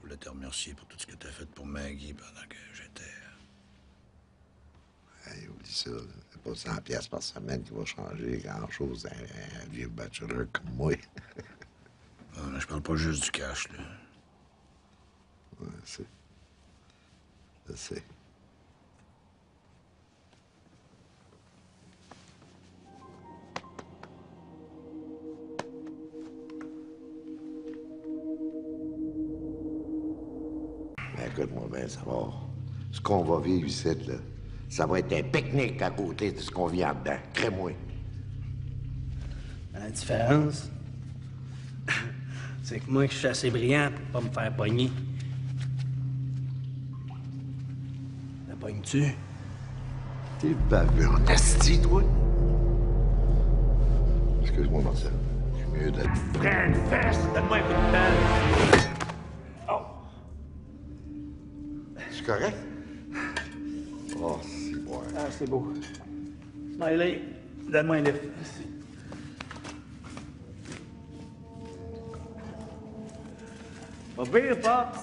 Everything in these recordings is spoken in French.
voulais te remercier pour tout ce que t'as fait pour Maggie pendant que j'étais... Hey, oublie ça. C'est pas 100 piastres par semaine qui va changer grand-chose à un vieux bachelor comme moi. Je parle pas juste du cash, là. Ouais, je sais. Mais écoute-moi bien, ça va. Ce qu'on va vivre ici, là, ça va être un pique-nique à côté de ce qu'on vit en dedans. Crée-moi. La différence, c'est que moi, je suis assez brillant pour pas me faire pogner. La pognes-tu? T'es bavu en asti, toi? Excuse-moi, Marcel. Je suis mieux d'être... Prends une fesse, donne-moi un coup de pelle. Oh! C'est correct? Oh, c'est bon. Ah, c'est beau. Smiley, donne-moi un lift. Pas pire, Pops.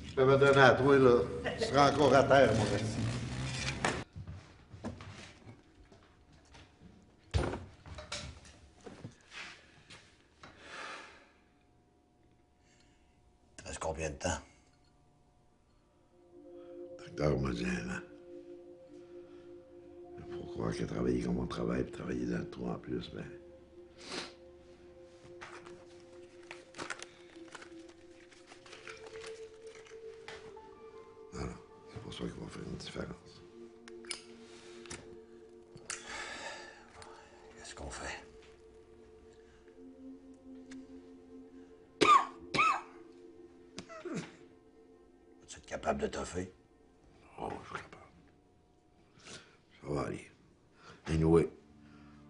Je t'avais donné à toi, là. Tu seras encore à terre, mon asti. Il reste combien de temps? Le docteur m'a dit un an. Il faut croire qu'il a travaillé comme on travaille, puis travailler dans le trou en plus, mais... Non, c'est pour ça qu'il va faire une différence. Qu'est-ce qu'on fait? Tu es capable de toffer? Oh, je suis capable. Ça va aller. Anyway,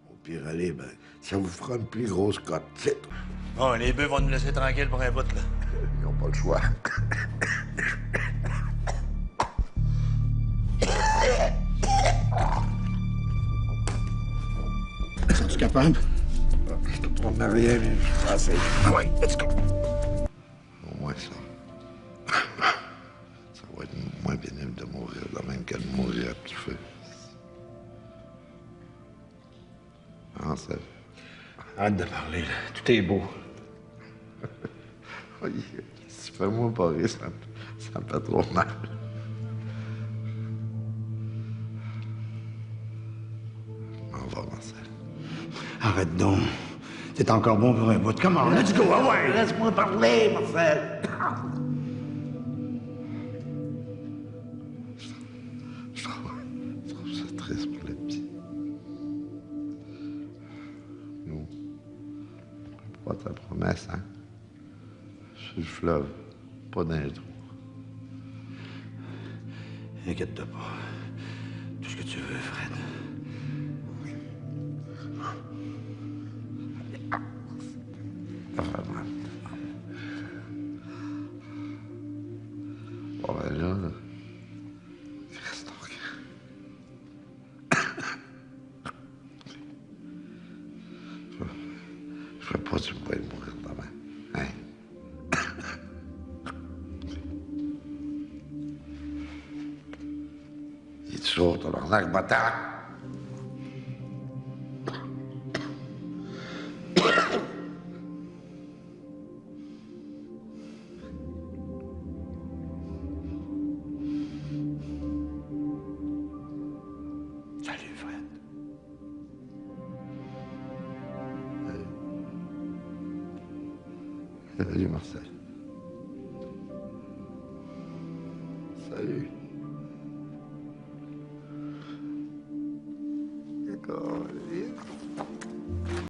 au pire aller, ben, ça vous fera une plus grosse cote, c'est tout. Bon, les bœufs vont nous laisser tranquilles pour un bout, là. Ils n'ont pas le choix. Es-tu capable? Je te promets rien, mais je suis assez. Ah ouais, let's go. Au moins ça. Ça va être moins pénible de mourir de même que de mourir à petit feu. Ah, ça... Hâte de parler, là. Tout est beau. Oui, si tu fais moi pas rire, ça me fait trop mal. Je m'en va, Marcel. Arrête donc. T'es encore bon pour un bout. Comment? Let's go, ah ouais! Laisse-moi parler, Marcel. Je trouve ça triste pour le petit. Nous, pas ta promesse, hein? Sur le fleuve, pas dans les trous. Inquiète-toi pas. Tout ce que tu veux, Fred. Ça fait mal. Bon, ben là, reste donc. Je ferais pas du bruit de mourir demain. Hein? Il est toujours ton arnaque, bâtard. Salut, Fred. Salut, Marcel. Salut. D'accord.